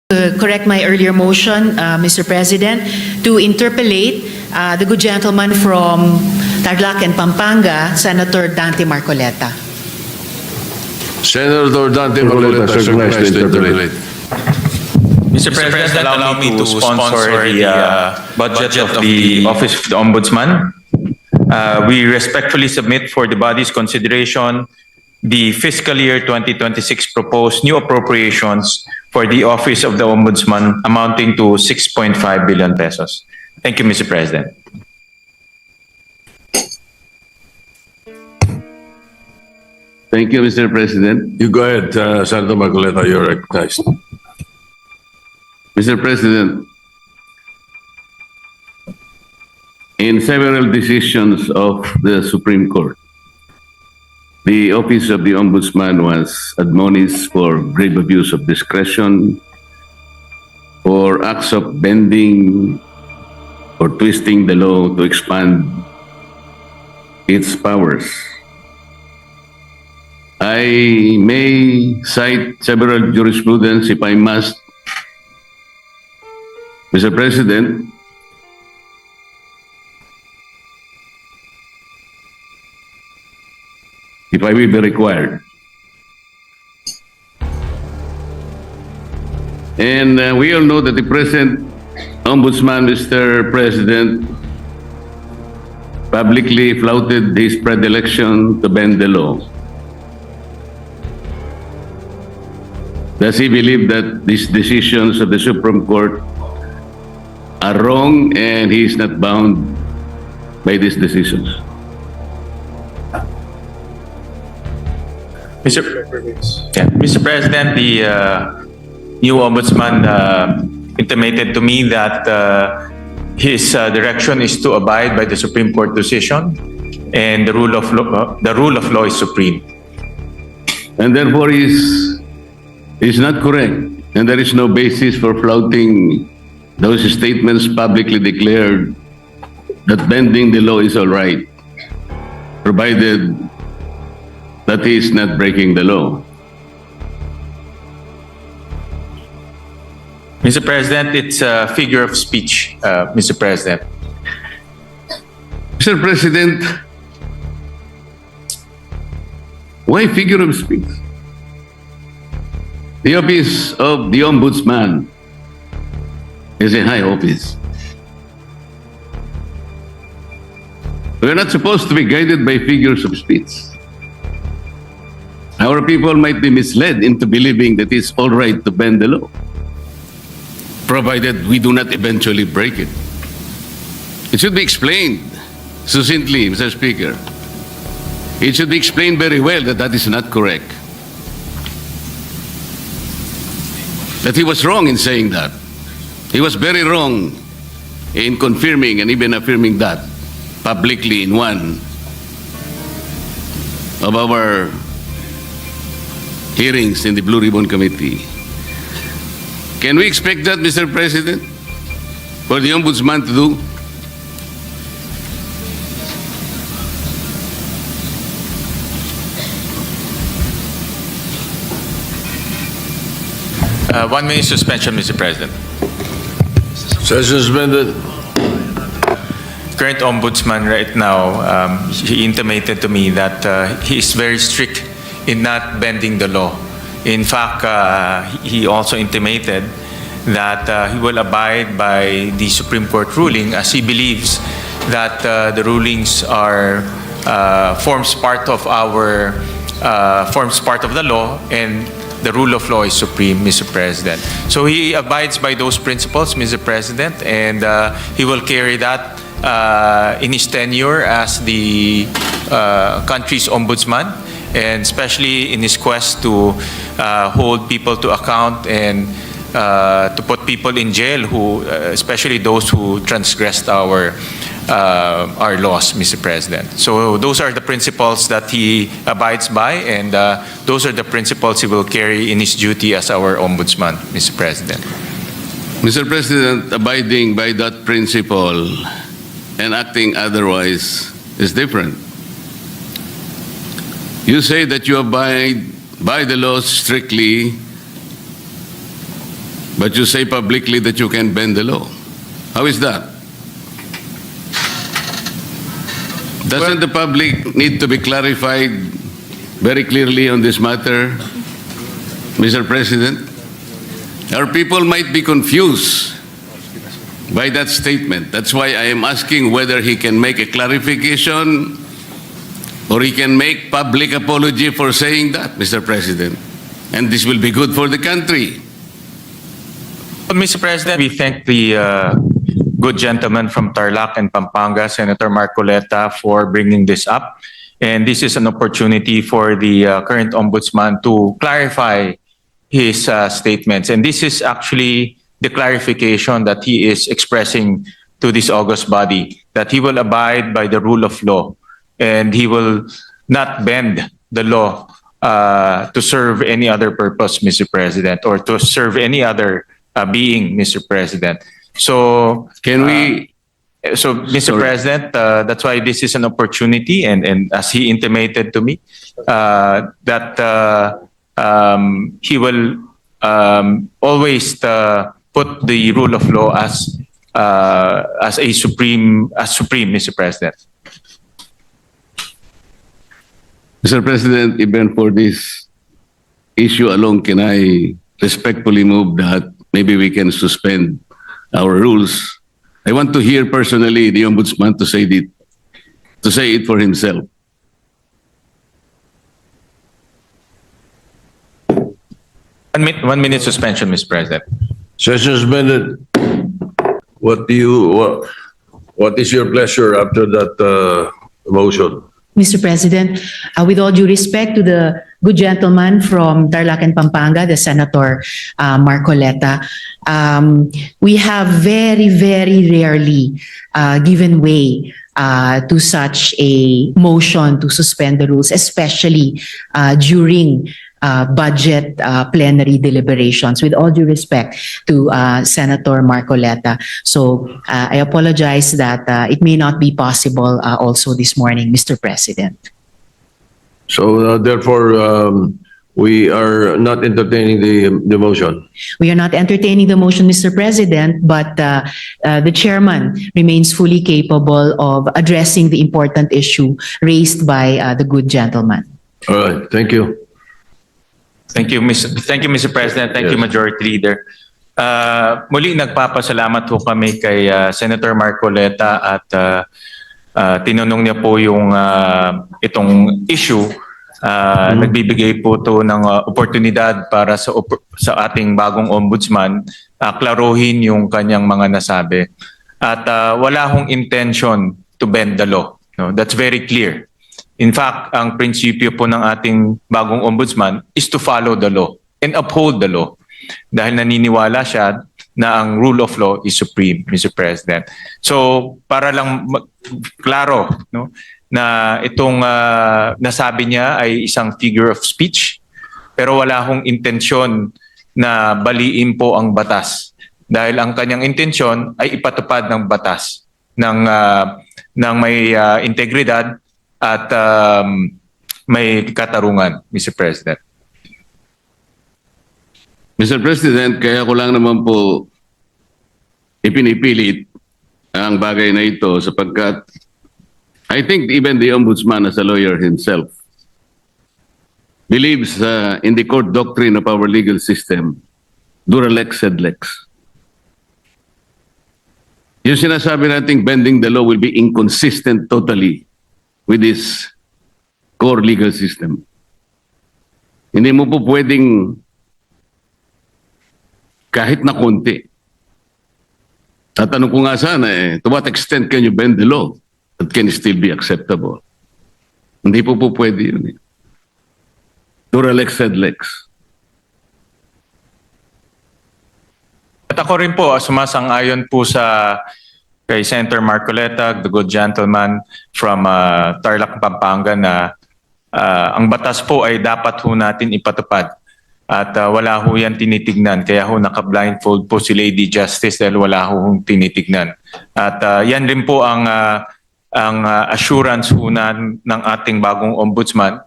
correct my earlier motion, Mr. President, to interpellate the good gentleman from Tarlac and Pampanga, Senator Dante Marcoleta. Senator Dante Marcoleta, recognized to interpellate. Mr. President, allow me to sponsor the budget of the Office of the Ombudsman. We respectfully submit for the body's consideration the fiscal year 2026 proposed new appropriations for the Office of the Ombudsman amounting to 6.5 billion pesos. Thank you, Mr. President. Thank you, Mr. President. You go ahead, Senator Marcoleta, you're recognized. Mr. President, in several decisions of the Supreme Court, the Office of the Ombudsman was admonished for grave abuse of discretion, for acts of bending or twisting the law to expand its powers. I may cite several jurisprudence if I must. Mr. President, if I will be required. And we all know that the present Ombudsman, Mr. President, publicly flouted his predilection to bend the law. Does he believe that these decisions of the Supreme Court are wrong and he is not bound by these decisions? Mr. President, the new ombudsman intimated to me that his direction is to abide by the Supreme Court decision, and the rule of law is supreme. And therefore is not correct, and there is no basis for flouting those statements publicly declared that bending the law is all right, provided that he is not breaking the law. Mr. President, it's a figure of speech, Mr. President. Mr. President, why figure of speech? The Office of the Ombudsman is a high office. We're not supposed to be guided by figures of speech. Our people might be misled into believing that it's all right to bend the law, provided we do not eventually break it. It should be explained succinctly, Mr. Speaker. It should be explained very well that that is not correct. That he was wrong in saying that. He was very wrong in confirming and even affirming that publicly in one of our hearings in the Blue Ribbon Committee. Can we expect that, Mr. President, for the Ombudsman to do? One minute suspension, Mr. President. Session suspended. Current ombudsman right now, he intimated to me that he is very strict in not bending the law. In fact, he also intimated that he will abide by the Supreme Court ruling, as he believes that the rulings are forms part of the law, and the rule of law is supreme, Mr. President. So he abides by those principles, Mr. President, and he will carry that in his tenure as the country's ombudsman, and especially in his quest to hold people to account and to put people in jail, who, especially those who transgressed our laws, Mr. President. So those are the principles that he abides by, and those are the principles he will carry in his duty as our ombudsman, Mr. President. Mr. President, abiding by that principle and acting otherwise is different. You say that you abide by the laws strictly, But you say publicly that you can bend the law. How is that? Doesn't the public need to be clarified very clearly on this matter, Mr. President? Our people might be confused by that statement. That's why I am asking whether he can make a clarification or he can make public apology for saying that, Mr. President. And this will be good for the country. Mr. President, we thank the good gentleman from Tarlac and Pampanga, Senator Marcoleta, for bringing this up. And this is an opportunity for the current ombudsman to clarify his statements. And this is actually the clarification that he is expressing to this august body, that he will abide by the rule of law and he will not bend the law to serve any other purpose, Mr. President, or to serve any other being, Mr. President. So, Can we, Mr. Sorry. President, that's why this is an opportunity, and as he intimated to me, that he will always put the rule of law as supreme, Mr. President. Mr. President, even for this issue alone, can I respectfully move that maybe we can suspend our rules? I want to hear personally the ombudsman to say it for himself. One minute suspension, Mr. President. Session suspended. What is your pleasure after that motion? Mr. President, with all due respect to the good gentleman from Tarlac and Pampanga, the Senator Marcoleta, we have very, very rarely given way to such a motion to suspend the rules, especially during budget plenary deliberations, with all due respect to Senator Marcoleta. So I apologize that it may not be possible also this morning, Mr. President. So therefore, we are not entertaining the motion. We are not entertaining the motion, Mr. President, but the chairman remains fully capable of addressing the important issue raised by the good gentleman. All right, thank you. Thank you, Mr. President. Thank you, Yes. Majority Leader. Muli nagpapasalamat po kami kay Senator Marcoleta at tinanong niya po yung itong issue. Nagbibigay po to ng oportunidad para sa ating bagong ombudsman klaruhin yung kanyang mga nasabi. At wala hong intention to bend the law. No? That's very clear. In fact, ang prinsipyo po ng ating bagong ombudsman is to follow the law and uphold the law. Dahil naniniwala siya na ang rule of law is supreme, Mr. President. So, para lang klaro, no, na itong nasabi niya ay isang figure of speech, pero wala hong intensyon na baliin po ang batas. Dahil ang kanyang intensyon ay ipatupad ng batas ng may integridad at may katarungan, Mr. President. Mr. President, kaya ko lang naman po ipinipilit ang bagay na ito sapagkat I think even the ombudsman as a lawyer himself believes in the court doctrine of our legal system, dura lex sed lex. Yung sinasabi nating bending the law will be inconsistent totally with this core legal system. Hindi mo po pwedeng kahit na konti. Tatanong ko nga sana to what extent can you bend the law that can still be acceptable? Hindi po pwede yun. Dura lex sed lex. At ako rin po, sumasang-ayon po kay Senator Marcoleta, the good gentleman from Tarlac, Pampanga, na ang batas po ay dapat ho natin ipatupad. At wala ho yan tinitignan. Kaya ho naka-blindfold po si Lady Justice dahil wala ho tinitignan. At yan rin po ang assurance ho ng ating bagong ombudsman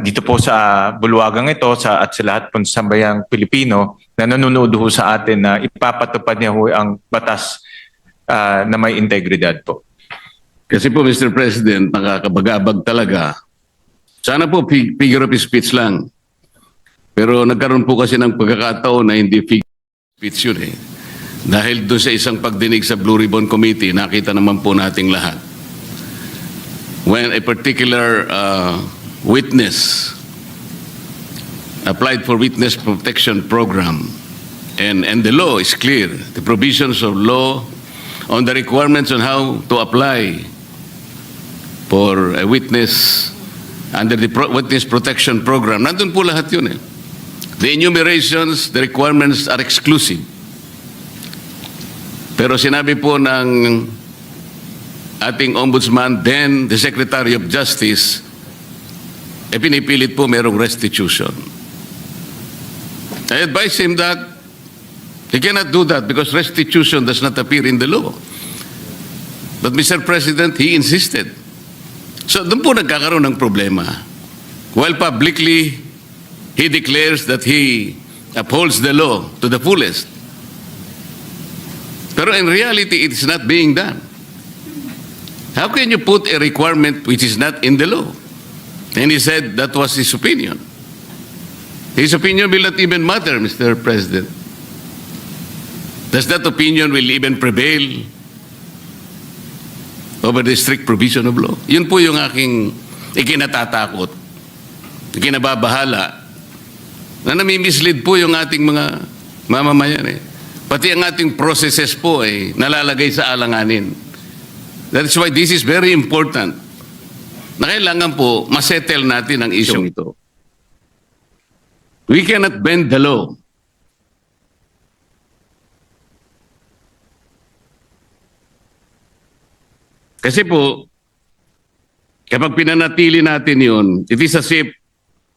dito po sa bulwagang ito at sa lahat po sa sambayang Pilipino na nanonood ho sa atin na ipapatupad niya ho ang batas na may integridad po. Kasi po, Mr. President, nakakabagabag talaga. Sana po figure of speech lang. Pero nagkaroon po kasi ng pagkakataon na hindi figure of speech yun eh. Dahil doon sa isang pagdinig sa Blue Ribbon Committee, nakita naman po nating lahat. When a particular witness applied for witness protection program, and the law is clear, the provisions of law on the requirements on how to apply for a witness under the witness protection program. Nandun po lahat yun eh. The enumerations, the requirements are exclusive. Pero sinabi po ng ating ombudsman, then the Secretary of Justice, pinipilit po merong restitution. I advise him that he cannot do that because restitution does not appear in the law. But Mr. President, he insisted. So doon po nagkakaroon ng problema. While publicly, he declares that he upholds the law to the fullest. Pero in reality, it is not being done. How can you put a requirement which is not in the law? And he said that was his opinion. His opinion will not even matter, Mr. President. Does that opinion will even prevail over the strict provision of law? Yun po yung aking ikinatatakot, ikinababahala, na nami-mislead po yung ating mga mamamayan eh. Pati ang ating processes po ay nalalagay sa alanganin. That's why this is very important. Na kailangan po masettle natin ang issue ito. We cannot bend the law. Kasi po, kapag pinanatili natin yun, it is as if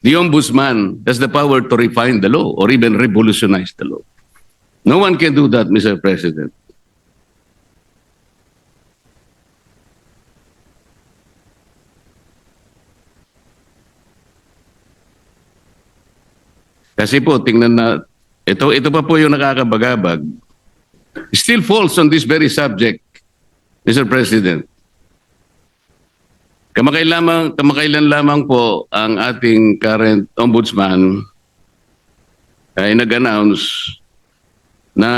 the ombudsman has the power to refine the law or even revolutionize the law. No one can do that, Mr. President. Kasi po, tingnan na, ito pa po yung nakakabagabag. Still falls on this very subject, Mr. President. Kamakailan lamang po ang ating current ombudsman ay nag-announce na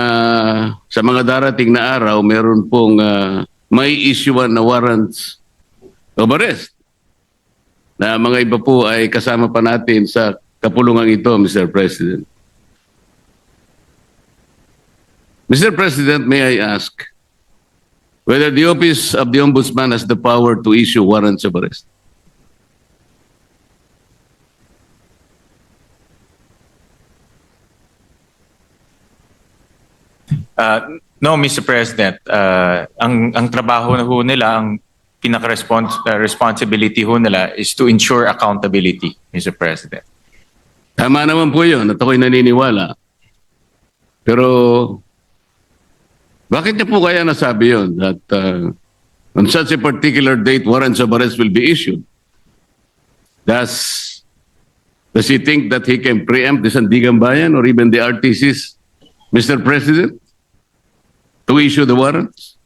sa mga darating na araw, meron pong may issuean na warrants of arrest. Na mga iba po ay kasama pa natin sa kapulungan ito, Mr. President. Mr. President, may I ask whether the Office of the Ombudsman has the power to issue warrants of arrest? No, Mr. President. Ang trabaho na ho nila, ang pinaka-responsibility ho nila is to ensure accountability, Mr. President. Tama naman po yun at ako'y naniniwala. Pero bakit niya po kaya nasabi yun that on such a particular date warrants of arrest will be issued? Does he think that he can preempt the Sandigan Bayan or even the RTCs, Mr. President, to issue the warrants?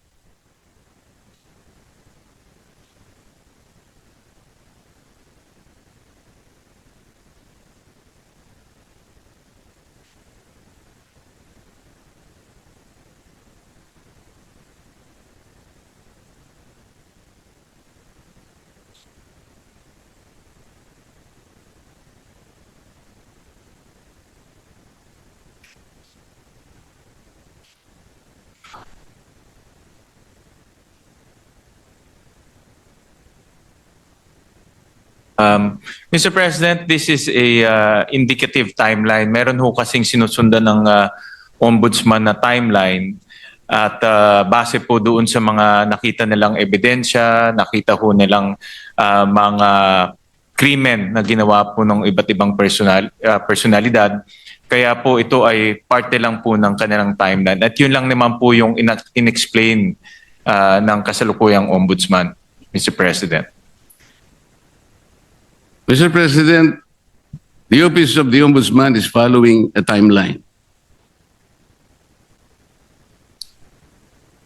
Mr. President, this is a indicative timeline. Meron ho kasing sinusundan ng ombudsman na timeline at base po doon sa mga nakita nilang ebidensya, nakita ho nilang mga krimen na ginawa po ng iba't ibang personalidad. Kaya po ito ay parte lang po ng kanilang timeline. At yun lang naman po yung inexplain ng kasalukuyang ombudsman, Mr. President. Mr. President, the Office of the Ombudsman is following a timeline.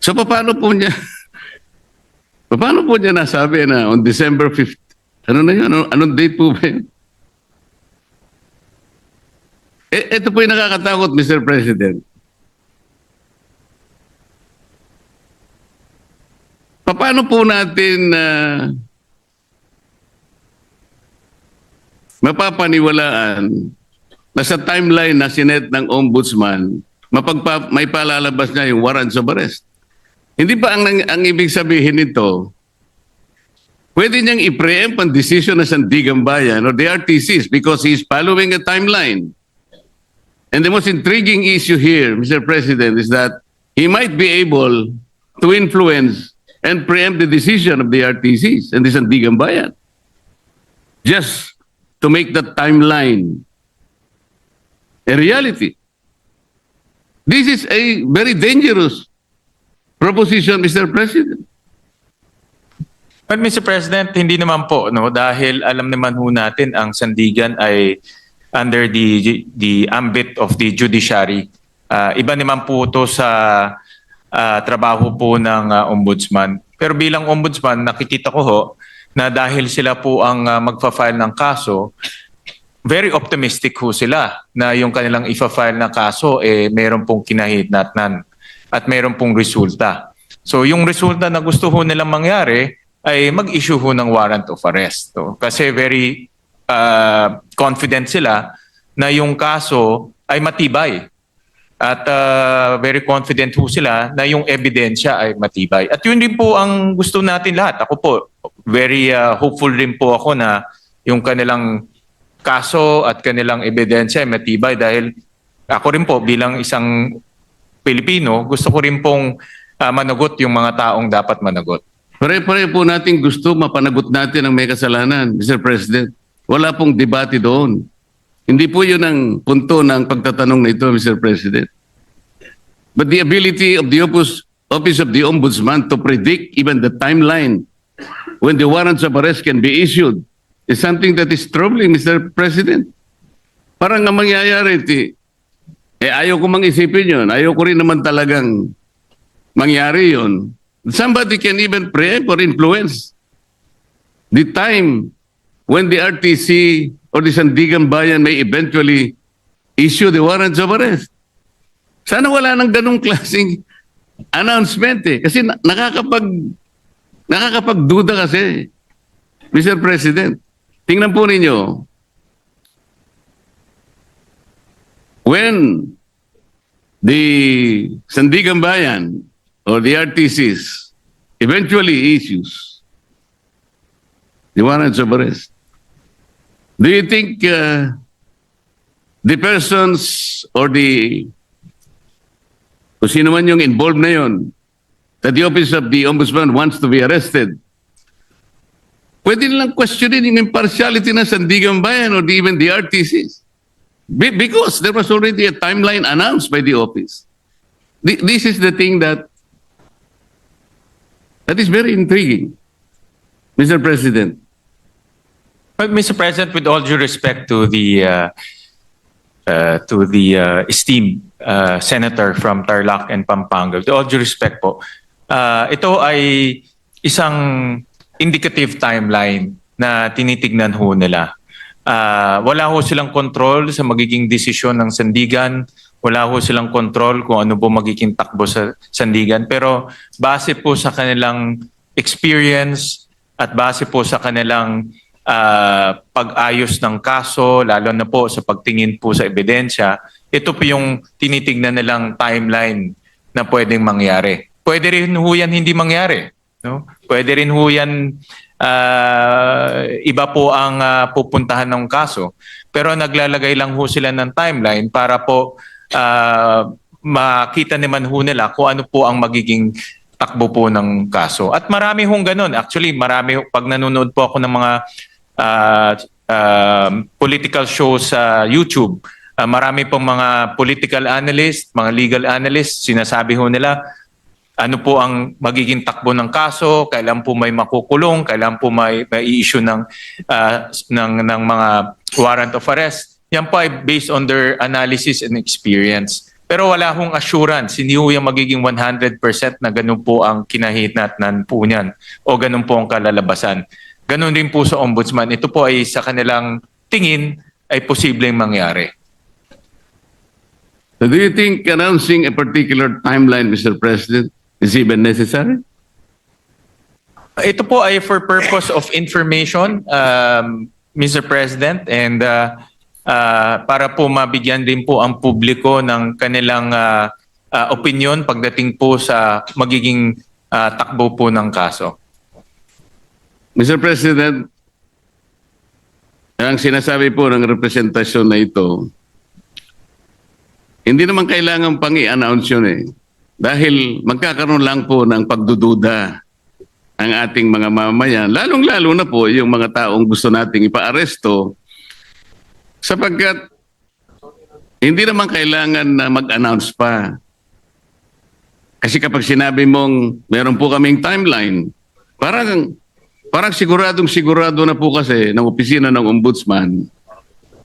So paano po niya nasabi na on December 5th? Ano na yun? Anong date po ba yun? Ito po yung nakakatakot, Mr. President. Paano po natin mapapaniwalaan na sa timeline na sinet ng Ombudsman, may palalabas niya yung warrants of arrest? Hindi ba ang ibig sabihin nito, pwede niyang i-preempt ang decision ng Sandigan Bayan or the RTCs because he is following a timeline? And the most intriguing issue here, Mr. President, is that he might be able to influence and preempt the decision of the RTCs and the Sandigan Bayan just to make that timeline a reality. This is a very dangerous proposition, Mr. President. But Mr. President, hindi naman po, no, dahil alam naman ho natin ang Sandigan ay under the ambit of the judiciary. Iba naman po ito sa trabaho po ng ombudsman. Pero bilang ombudsman, nakikita ko ho na dahil sila po ang magfa-file ng kaso, very optimistic ho sila na yung kanilang ifa-file na kaso meron pong kinahitnatnan at meron pong resulta. So yung resulta na gusto ho nilang mangyari ay mag-issue ho ng warrant of arrest. So, kasi very confident sila na yung kaso ay matibay. At very confident ho sila na yung ebidensya ay matibay. At yun din po ang gusto natin lahat. Ako po, very hopeful rin po ako na yung kanilang kaso at kanilang ebidensya ay matibay dahil ako rin po bilang isang Pilipino, gusto ko rin pong managot yung mga taong dapat managot. Pare-pare po natin gusto mapanagot natin ang may kasalanan, Mr. President. Wala pong debate doon. Hindi po yun ang punto ng pagtatanong na ito, Mr. President. But the ability of the Office of the Ombudsman to predict even the timeline when the warrants of arrest can be issued is something that is troubling, Mr. President. Parang ang mangyayari, ayaw ko mang-isipin yun. Ayaw ko rin naman talagang mangyari yun. Somebody can even preempt or influence the time when the RTC or the Sandigan Bayan may eventually issue the warrants of arrest. Sana wala nang ganong klaseng announcement Kasi nakakapagduda kasi, Mr. President. Tingnan po ninyo, when the Sandigan Bayan or the RTCs eventually issues the warrants of arrest, do you think the persons or kung sino man yung involved na yun, that the Office of the Ombudsman wants to be arrested, pwede nilang questionin yung impartiality ng Sandigan Bayan or even the RTCs? Because there was already a timeline announced by the office. This is the thing that is very intriguing, Mr. President. But Mr. President, with all due respect to the esteemed senator from Tarlac and Pampanga, with all due respect po, ito ay isang indicative timeline na tinitignan ho nila. Wala ho silang control sa magiging desisyon ng Sandigan. Wala ho silang control kung ano po magiging takbo sa Sandigan. Pero base po sa kanilang experience at base po sa kanilang pag-ayos ng kaso, lalo na po sa pagtingin po sa ebidensya, ito po yung tinitignan nilang timeline na pwedeng mangyari. Pwede rin ho yan hindi mangyari. No? Pwede rin ho yan iba po ang pupuntahan ng kaso. Pero naglalagay lang ho sila ng timeline para po makita naman ho nila kung ano po ang magiging takbo po ng kaso. At marami hong ganun. Actually, marami, pag nanonood po ako ng mga political shows sa YouTube, marami pong mga political analyst, mga legal analyst, sinasabi ho nila, ano po ang magiging takbo ng kaso, kailan po may makukulong, kailan po may issue ng mga warrant of arrest. Yan po ay based on their analysis and experience. Pero wala hong assurance, hindi ho yung magiging 100% na ganun po ang kinahinatnan po niyan o ganun po ang kalalabasan. Ganun din po sa ombudsman. Ito po ay sa kanilang tingin ay posibleng mangyari. So do you think announcing a particular timeline, Mr. President, is even necessary? Ito po ay for purpose of information, Mr. President, and para po mabigyan din po ang publiko ng kanilang opinion pagdating po sa magiging takbo po ng kaso. Mr. President, ang sinasabi po ng representasyon na ito, hindi naman kailangan pang i-announce yun eh. Dahil magkakaroon lang po ng pagdududa ang ating mga mamamayan, lalong-lalo na po yung mga taong gusto nating ipa-aresto, sapagkat hindi naman kailangan na mag-announce pa. Kasi kapag sinabi mong meron po kaming timeline, parang siguradong-sigurado na po kasi ng opisina ng ombudsman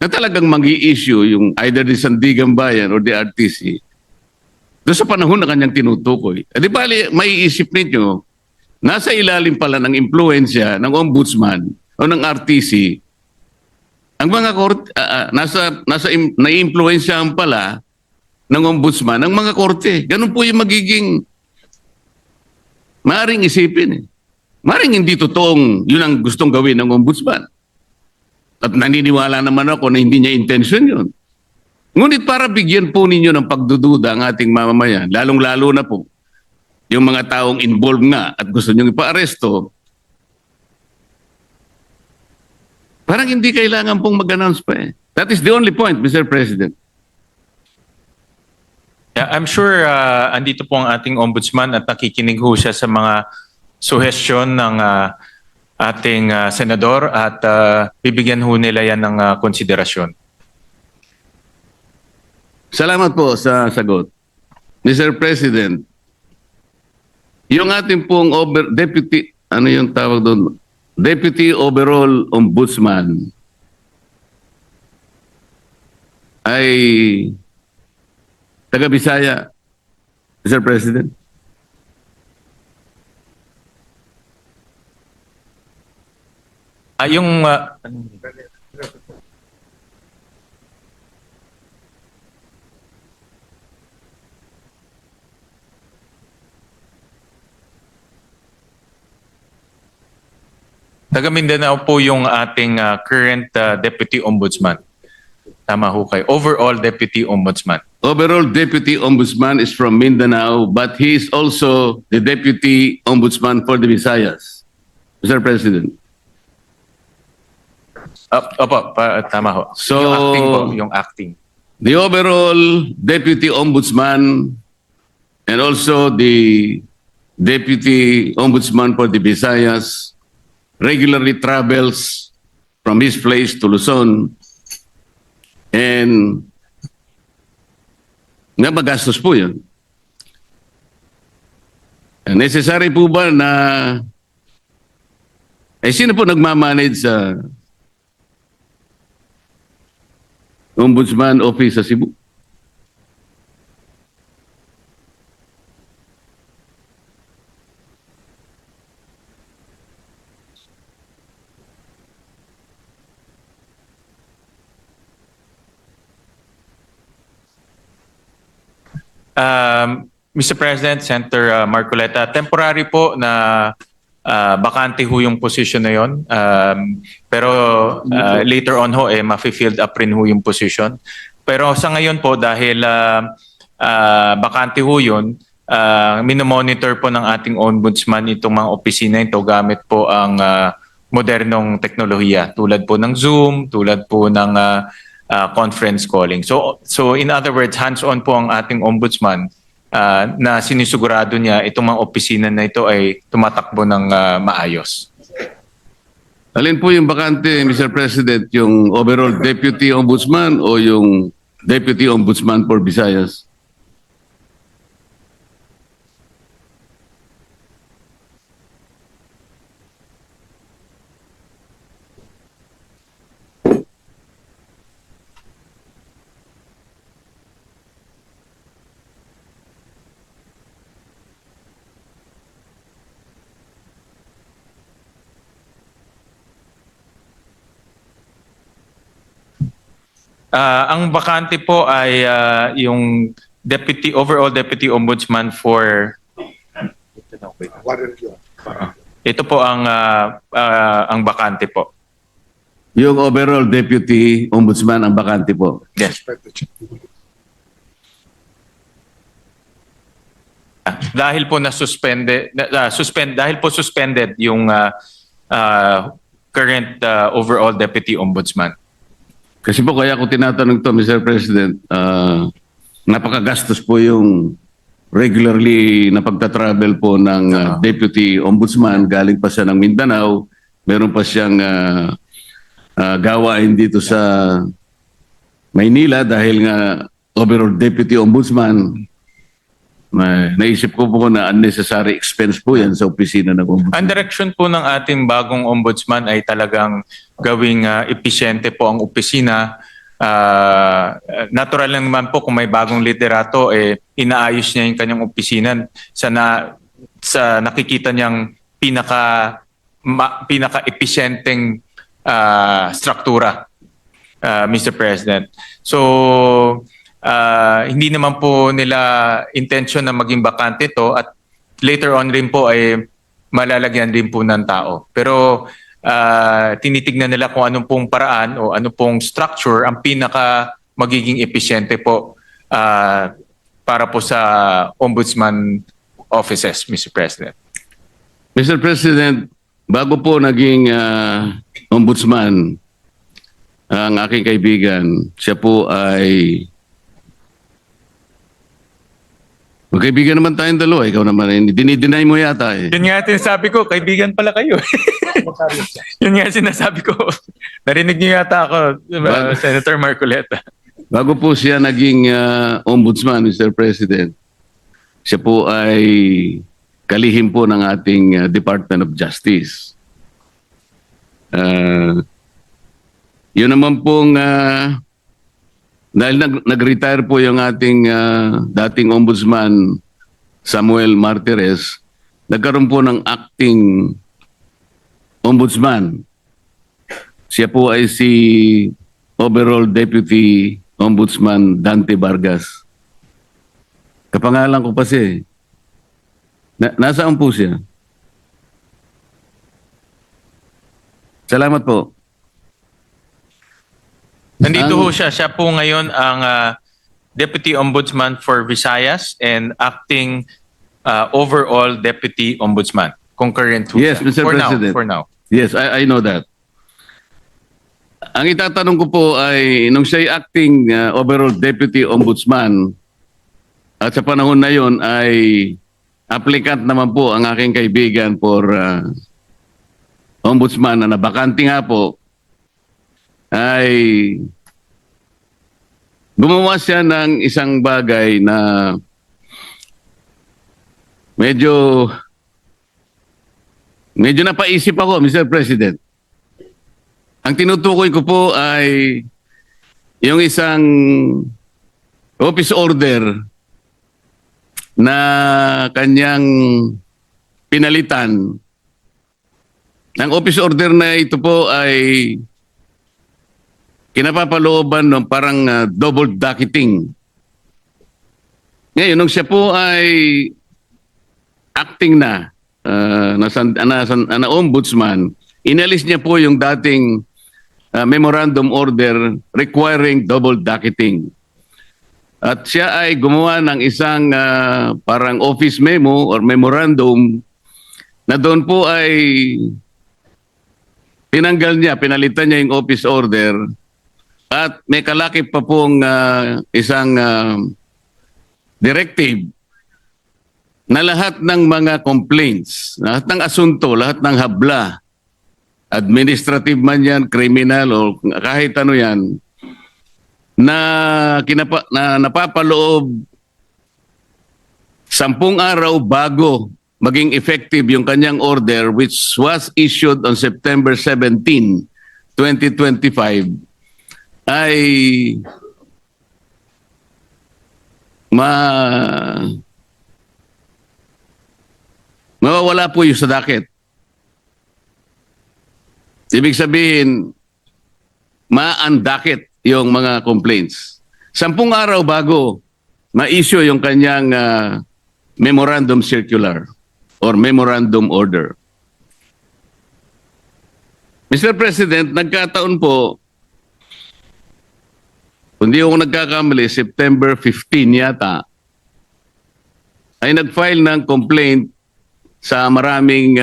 na talagang mag-i-issue yung either the Sandigan Bayan or the RTC doon sa panahon na kanyang tinutukoy. Di bali, maiisip ninyo, nasa ilalim pala ng impluensya ng ombudsman o ng RTC, ang mga korte, naiimpluensyahan pala ng ombudsman ang mga korte. Ganun po yung magiging maaring isipin eh. Maring hindi totoong yun ang gustong gawin ng ombudsman. At naniniwala naman ako na hindi niya intention yun. Ngunit para bigyan po ninyo ng pagdududa ang ating mamamayan, lalong-lalo na po yung mga taong involved nga at gusto niyong ipa-aresto, parang hindi kailangan pong mag-announce pa eh. That is the only point, Mr. President. Yeah, I'm sure andito po ang ating ombudsman at nakikinig ho siya sa mga suhestyon ng ating senador at bibigyan ho nila yan ng konsiderasyon. Salamat po sa sagot. Mr. President, yung ating pong deputy, ano yung tawag doon? Deputy Overall Ombudsman ay taga-Bisaya, Mr. President. Yung taga Mindanao po yung ating current Deputy Ombudsman. Tama ho kayo. Overall Deputy Ombudsman. Overall Deputy Ombudsman is from Mindanao, but he is also the Deputy Ombudsman for the Visayas, Mr. President. Opo, tama ho. So, yung acting po, yung acting. The overall Deputy Ombudsman and also the Deputy Ombudsman for the Visayas regularly travels from his place to Luzon and magastos po yun. Necessary po ba na sino po nagmamanage sa Ombudsman Office sa Cebu? Mr. President, Senator Marcoleta, temporary po na bakante ho yung position na yon. Pero later on ho, ma-filled up rin ho yung position. Pero sa ngayon po, dahil bakante ho yun, minomonitor po ng ating ombudsman itong mga opisina ito gamit po ang modernong teknolohiya tulad po ng Zoom, tulad po ng conference calling. So in other words, hands-on po ang ating ombudsman na sinisigurado niya itong mga opisina na ito ay tumatakbo ng maayos. Alin po yung bakante, Mr. President, yung overall Deputy Ombudsman o yung Deputy Ombudsman for Visayas? Ang bakante po ay yung overall deputy ombudsman for ito po ang bakante po. Yung overall deputy ombudsman ang bakante po. Yes. Dahil po suspended yung current overall deputy ombudsman. Kasi po kaya ako tinatanong to, Mr. President, napakagastos po yung regularly na pagta-travel po ng Deputy Ombudsman. Galing pa siya ng Mindanao. Meron pa siyang gawain dito sa Maynila dahil nga overall Deputy Ombudsman. Naisip ko po na unnecessary expense po yan sa opisina ng Ombudsman. Ang direction po ng ating bagong ombudsman ay talagang gawing episyente po ang opisina. Natural lang naman po kung may bagong liderato, inaayos niya yung kanyang opisina sa nakikita niyang pinaka-episyenteng struktura, Mr. President. So, hindi naman po nila intention na maging bakante to at later on rin po ay malalagyan rin po ng tao. Pero tinitignan nila kung anong pong paraan o anong pong structure ang pinaka magiging episyente po para po sa ombudsman offices, Mr. President. Mr. President, bago po naging ombudsman ang aking kaibigan, siya po ay magkaibigan naman tayong dalawa. Ikaw naman, dinideny mo yata eh. Yun nga sinasabi ko, kaibigan pala kayo. Yun nga sinasabi ko. Narinig niyo yata ako, Senator Marcoleta. Bago po siya naging ombudsman, Mr. President, siya po ay kalihim po ng ating Department of Justice. Yun naman pong dahil nag-retire po yung ating dating ombudsman Samuel Martires, nagkaroon po ng acting ombudsman. Siya po ay si overall deputy ombudsman Dante Vargas. Kapangalan ko pa siya. Nasaan po siya? Salamat po. Nandito ho siya. Siya po ngayon ang Deputy Ombudsman for Visayas and acting overall Deputy Ombudsman. Concurrent ho Yes, siya. Mr. President. For now. Yes, I know that. Ang itatanong ko po ay, nung siya'y acting overall Deputy Ombudsman, at sa panahon na yon ay applicant naman po ang aking kaibigan for Ombudsman na nabakante nga po, ay gumawa siya ng isang bagay na medyo napaisip ako, Mr. President. Ang tinutukoy ko po ay yung isang office order na kanyang pinalitan. Ang office order na ito po ay kinapapalooban ng parang double docketing. Ngayon, nung siya po ay acting na ombudsman, inalis niya po yung dating memorandum order requiring double docketing. At siya ay gumawa ng isang parang office memo or memorandum na doon po ay pinalitan niya yung office order. At may kalakip pa pong isang directive na lahat ng mga complaints, lahat ng asunto, lahat ng habla, administrative man yan, criminal o kahit ano yan, na napapaloob 10 araw bago maging effective yung kanyang order which was issued on September 17, 2025, ay mawawala po yung sa docket. Ibig sabihin, ma-undocket yung mga complaints. 10 araw bago ma-issue yung kanyang memorandum circular or memorandum order. Mr. President, nagkataon po, kung di ako nagkakamali, September 15 yata, ay nag-file ng complaint sa maraming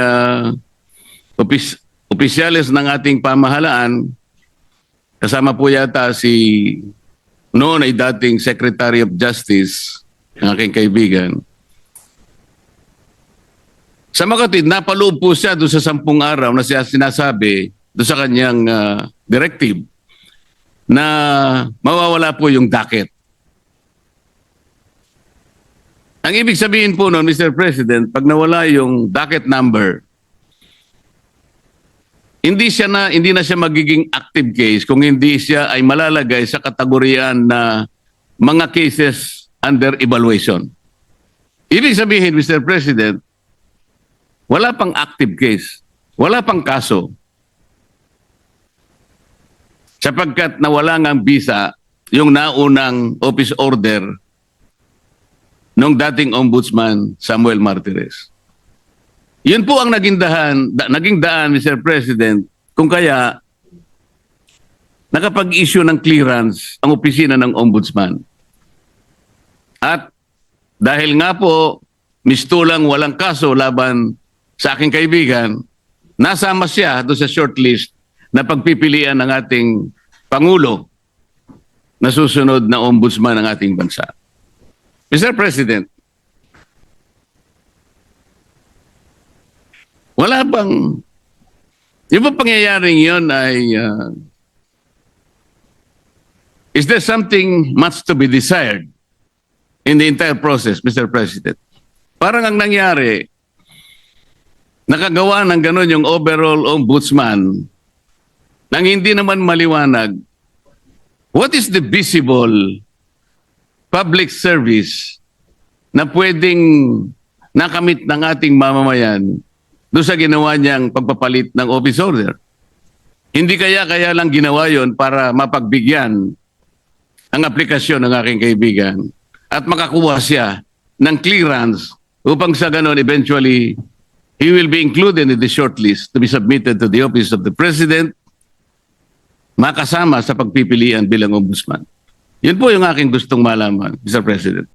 opisyales ng ating pamahalaan. Kasama po yata si noon ay dating Secretary of Justice, ang aking kaibigan. Sa Makati, napaloob po siya doon sa 10 araw na siya sinasabi doon sa kanyang directive na mawawala po yung docket. Ang ibig sabihin po noon, Mr. President, pag nawala yung docket number, hindi na siya magiging active case kung hindi siya ay malalagay sa kategoriyaan na mga cases under evaluation. Ibig sabihin, Mr. President, wala pang active case, wala pang kaso. Sapagkat nawala ng visa yung naunang office order nung dating Ombudsman Samuel Martires. Yun po ang naging daan, Mr. President, kung kaya nakapag-issue ng clearance ang opisina ng Ombudsman. At dahil nga po, mistulang walang kaso laban sa aking kaibigan, nasama siya doon sa shortlist na pagpipilian ng ating Pangulo na susunod na Ombudsman ng ating bansa. Mr. President, wala bang, yung bang pangyayaring yun ay, is there something much to be desired in the entire process, Mr. President? Parang ang nangyari, nakagawa ng gano'n yung overall ombudsman nang hindi naman maliwanag what is the visible public service na pwedeng nakamit ng ating mamamayan doon sa ginawa niyang pagpapalit ng office order. Hindi kaya lang ginawa yon para mapagbigyan ang aplikasyon ng aking kaibigan at makakuha siya ng clearance upang sa ganon eventually he will be included in the shortlist to be submitted to the office of the President, makasama sa pagpipilian bilang ombudsman. Yun po yung aking gustong malaman, Mr. President.